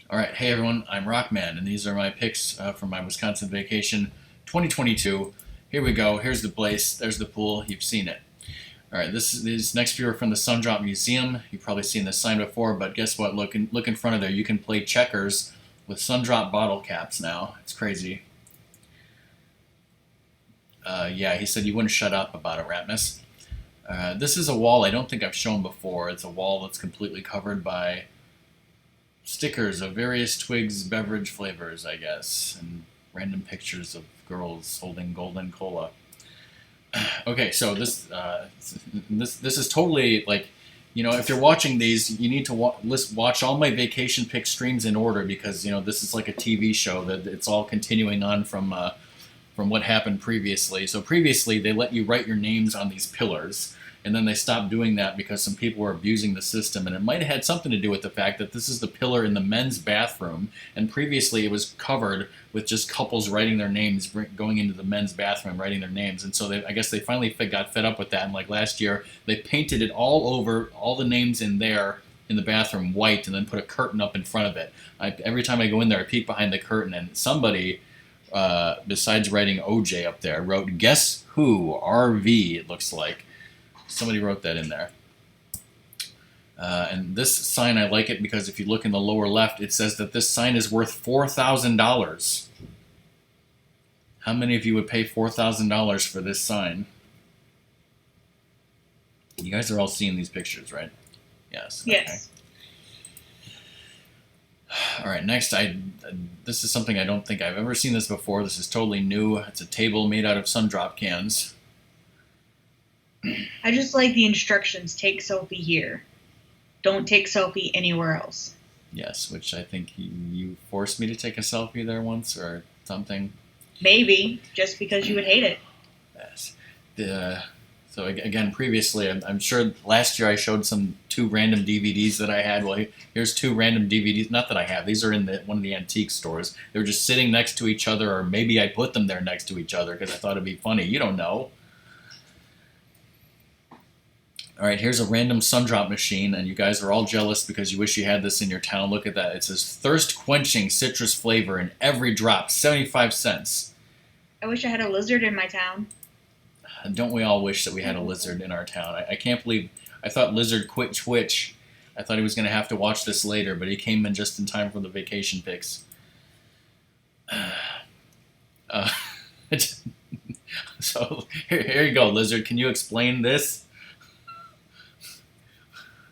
All right, hey everyone, I'm Rockman, and these are my picks from my Wisconsin vacation 2022. Here we go. Here's the place. There's the pool. You've seen it. All right, these next few are from the Sundrop Museum. You've probably seen this sign before, but guess what? Look in front of there. You can play checkers with Sundrop bottle caps now. It's crazy. Yeah, he said you wouldn't shut up about it, Ratmus. This is a wall I don't think I've shown before. It's a wall that's completely covered by stickers of various Twigs beverage flavors, I guess, and random pictures of girls holding golden cola. Okay, so this is totally like, if you're watching these, you need to watch all my vacation pick streams in order because this is like a TV show that it's all continuing on from what happened previously. So previously, they let you write your names on these pillars, and then they stopped doing that because some people were abusing the system, and it might have had something to do with the fact that this is the pillar in the men's bathroom, and previously it was covered with just couples writing their names, going into the men's bathroom, writing their names, and so I guess they finally got fed up with that, and like last year, they painted it all over, all the names in there, in the bathroom white, and then put a curtain up in front of it. Every time I go in there, I peek behind the curtain, and somebody besides writing OJ up there, wrote "Guess Who RV." It looks like somebody wrote that in there. And this sign, I like it because if you look in the lower left, it says that this sign is worth $4,000. How many of you would pay $4,000 for this sign? You guys are all seeing these pictures, right? Yes. Yes. Okay. All right, next, this is something I don't think I've ever seen this before. This is totally new. It's a table made out of Sundrop cans. I just like the instructions. Take selfie here. Don't take selfie anywhere else. Yes, which I think you forced me to take a selfie there once or something. Maybe, just because you would hate it. Yes. So again, previously, I'm sure last year I showed two random DVDs that I had. Well, here's two random DVDs. Not that I have. These are in one of the antique stores. They were just sitting next to each other, or maybe I put them there next to each other because I thought it'd be funny. You don't know. All right, here's a random Sundrop machine, and you guys are all jealous because you wish you had this in your town. Look at that. It says thirst-quenching citrus flavor in every drop, 75 cents. I wish I had a lizard in my town. Don't we all wish that we had a lizard in our town? I can't believe I thought Lizard quit Twitch. I thought he was going to have to watch this later, but he came in just in time for the vacation pics. So here you go, Lizard. Can you explain this?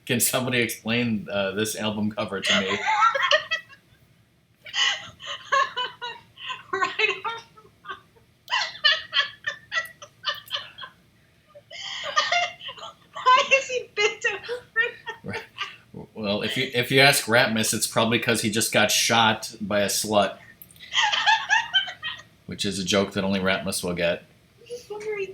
Can somebody explain this album cover to me? Right. Why is he bent over? Well, if you ask Ratmus, it's probably because he just got shot by a slut, which is a joke that only Ratmus will get. I'm just wondering,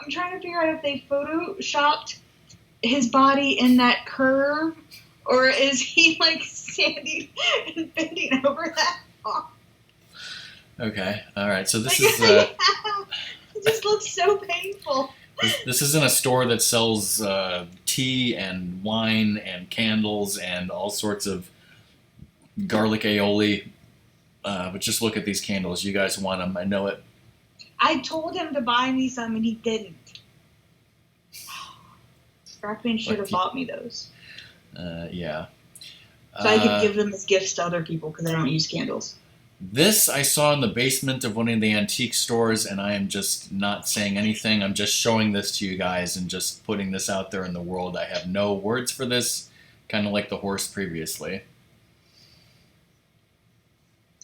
I'm trying to figure out if they photoshopped his body in that curve, or is he standing and bending over that far? Okay, all right. So this is. is. It just looks so painful. This isn't a store that sells tea and wine and candles and all sorts of garlic aioli. But just look at these candles. You guys want them. I know it. I told him to buy me some, and he didn't. Rockman should have bought me those. Yeah. So I could give them as gifts to other people because I don't use candles. This I saw in the basement of one of the antique stores, and I am just not saying anything. I'm just showing this to you guys and just putting this out there in the world. I have no words for this, kind of like the horse previously.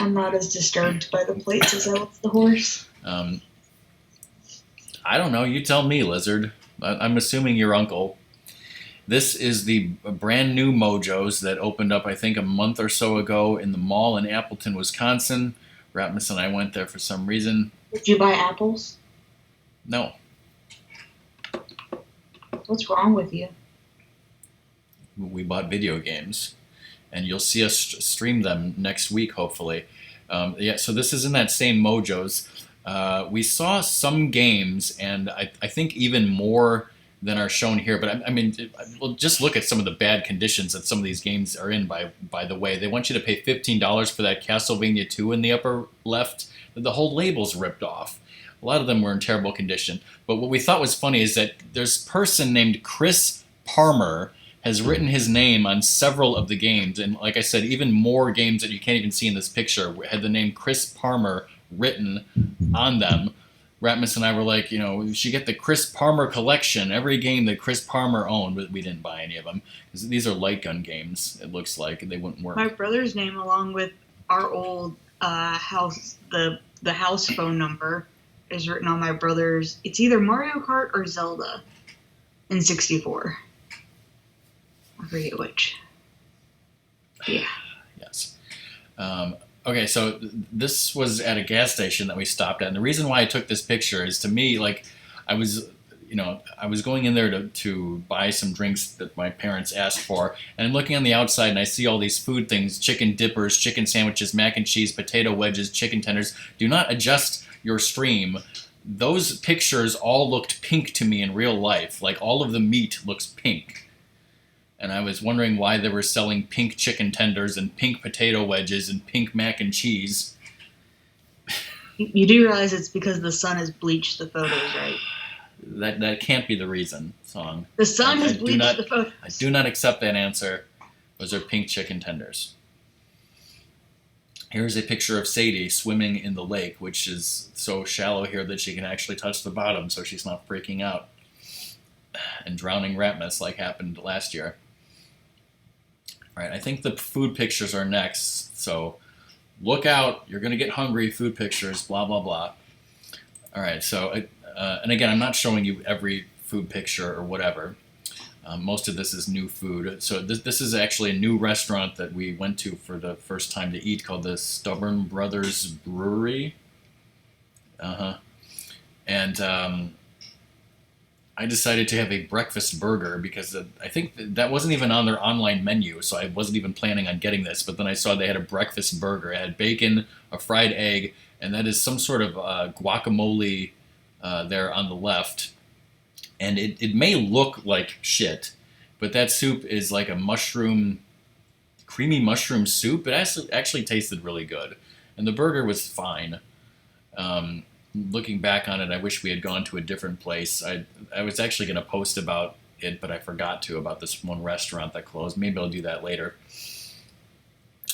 I'm not as disturbed by the plates as I was the horse. I don't know. You tell me, Lizard. I'm assuming your uncle. This is the brand new Mojos that opened up, I think, a month or so ago in the mall in Appleton, Wisconsin. Ratmus and I went there for some reason. Did you buy apples? No. What's wrong with you? We bought video games, and you'll see us stream them next week, hopefully. Yeah, so this is in that same Mojos. We saw some games, and I think even more than are shown here. But I mean, well, just look at some of the bad conditions that some of these games are in. By the way, they want you to pay $15 for that Castlevania 2 in the upper left. The whole label's ripped off. A lot of them were in terrible condition. But what we thought was funny is that there's a person named Chris Parmer has written his name on several of the games, and like I said, even more games that you can't even see in this picture had the name Chris Parmer written on them. Ratmus and I were like, we should get the Chris Parmer collection, every game that Chris Parmer owned, but we didn't buy any of them. Because these are light gun games, it looks like, and they wouldn't work. My brother's name, along with our old house, the house phone number, is written on my brother's. It's either Mario Kart or Zelda in 64. I forget which. Yeah. Yes. Okay, so this was at a gas station that we stopped at, and the reason why I took this picture is, to me, like, I was going in there to buy some drinks that my parents asked for, and I'm looking on the outside and I see all these food things: chicken dippers, chicken sandwiches, mac and cheese, potato wedges, chicken tenders. Do not adjust your stream. Those pictures all looked pink to me in real life. Like, all of the meat looks pink. And I was wondering why they were selling pink chicken tenders and pink potato wedges and pink mac and cheese. You do realize it's because the sun has bleached the photos, right? That can't be the reason, Song. The sun has bleached the photos. I do not accept that answer. Those are pink chicken tenders. Here's a picture of Sadie swimming in the lake, which is so shallow here that she can actually touch the bottom, so she's not freaking out and drowning Ratmus like happened last year. All right, I think the food pictures are next, so look out. You're going to get hungry. Food pictures, blah, blah, blah. All right, so, and again, I'm not showing you every food picture or whatever. Most of this is new food. So this is actually a new restaurant that we went to for the first time to eat, called the Stubborn Brothers Brewery. And I decided to have a breakfast burger because I think that wasn't even on their online menu, so I wasn't even planning on getting this. But then I saw they had a breakfast burger. It had bacon, a fried egg, and that is some sort of guacamole there on the left. And it may look like shit, but that soup is like a creamy mushroom soup. It actually tasted really good. And the burger was fine. Looking back on it, I wish we had gone to a different place. I was actually going to post about it, but I forgot to, about this one restaurant that closed. Maybe I'll do that later.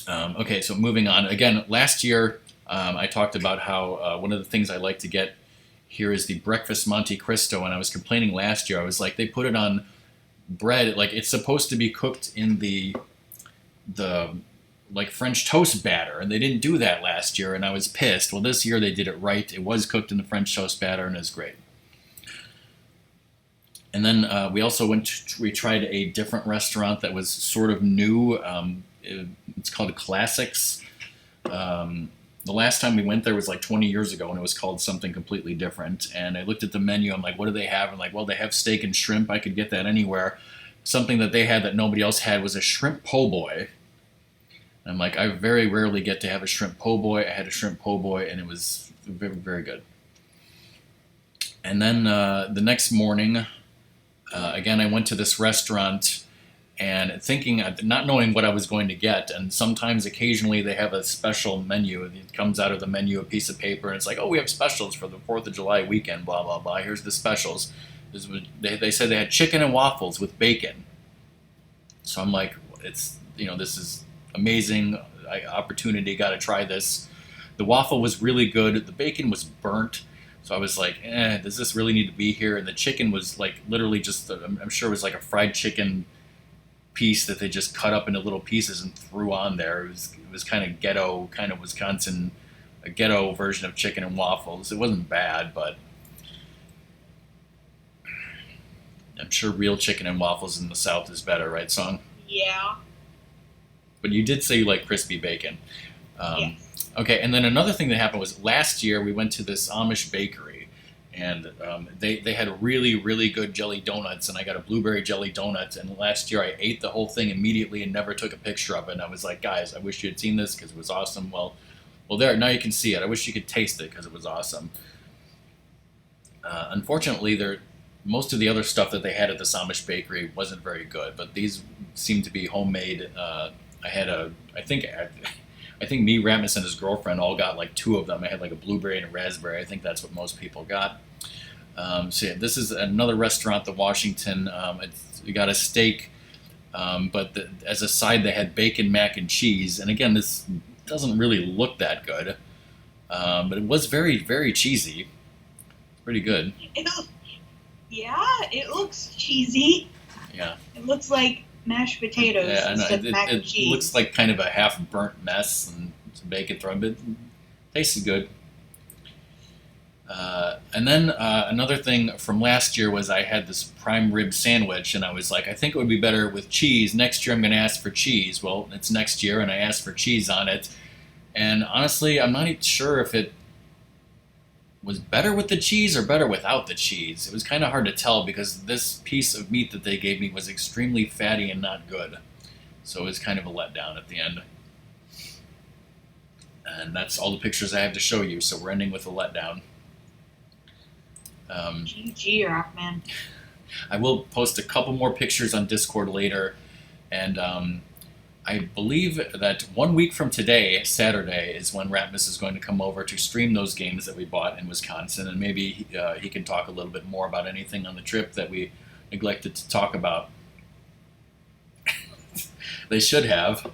Okay, so moving on. Again, last year I talked about how one of the things I like to get here is the breakfast Monte Cristo, and I was complaining last year. I was like, they put it on bread, like it's supposed to be cooked in the like French toast batter, and they didn't do that last year, and I was pissed. Well, this year they did it right. It was cooked in the French toast batter, and it was great. And then we also we tried a different restaurant that was sort of new. It's called Classics. The last time we went there was like 20 years ago, and it was called something completely different. And I looked at the menu. I'm like, what do they have? I'm like, well, they have steak and shrimp. I could get that anywhere. Something that they had that nobody else had was a shrimp po' boy. And I'm like, I very rarely get to have a shrimp po' boy. I had a shrimp po' boy, and it was very, very good. And then the next morning, again, I went to this restaurant and thinking, not knowing what I was going to get. And sometimes, occasionally, they have a special menu. It comes out of the menu, a piece of paper, and it's like, oh, we have specials for the 4th of July weekend, blah, blah, blah. Here's the specials. They said they had chicken and waffles with bacon. So I'm like, this is amazing opportunity. Got to try this. The waffle was really good. The bacon was burnt. So I was like, does this really need to be here? And the chicken was like literally just, I'm sure it was like a fried chicken piece that they just cut up into little pieces and threw on there. It was kind of ghetto, kind of Wisconsin, a ghetto version of chicken and waffles. It wasn't bad, but I'm sure real chicken and waffles in the South is better, right, Song? Yeah. But you did say you like crispy bacon. Yes. Okay, and then another thing that happened was last year we went to this Amish bakery, and they had really, really good jelly donuts, and I got a blueberry jelly donut, and last year I ate the whole thing immediately and never took a picture of it, and I was like, guys, I wish you had seen this because it was awesome. Well, there, now you can see it. I wish you could taste it because it was awesome. Unfortunately, most of the other stuff that they had at the Samish bakery wasn't very good, but these seemed to be homemade. I think me, Rasmus, and his girlfriend all got like two of them. I had like a blueberry and a raspberry. I think that's what most people got. So yeah, this is another restaurant, the Washington. We got a steak, but as a side they had bacon, mac and cheese. And again, this doesn't really look that good, but it was very, very cheesy. Pretty good. Yeah, it looks cheesy. Yeah. It looks like mashed potatoes Yeah, I know. instead of mac and It cheese. looks like kind of a half burnt mess and some bacon thrown, but it tasted good. And then another thing from last year was I had this prime rib sandwich, and I was like, I think it would be better with cheese. Next year I'm going to ask for cheese. Well, it's next year, and I asked for cheese on it. And honestly, I'm not even sure if it was better with the cheese or better without the cheese. It was kind of hard to tell because this piece of meat that they gave me was extremely fatty and not good. So it was kind of a letdown at the end. And that's all the pictures I have to show you, so we're ending with a letdown. GG, Rockman. I will post a couple more pictures on Discord later, and I believe that 1 week from today, Saturday, is when Rasmus is going to come over to stream those games that we bought in Wisconsin, and maybe he can talk a little bit more about anything on the trip that we neglected to talk about. They should have.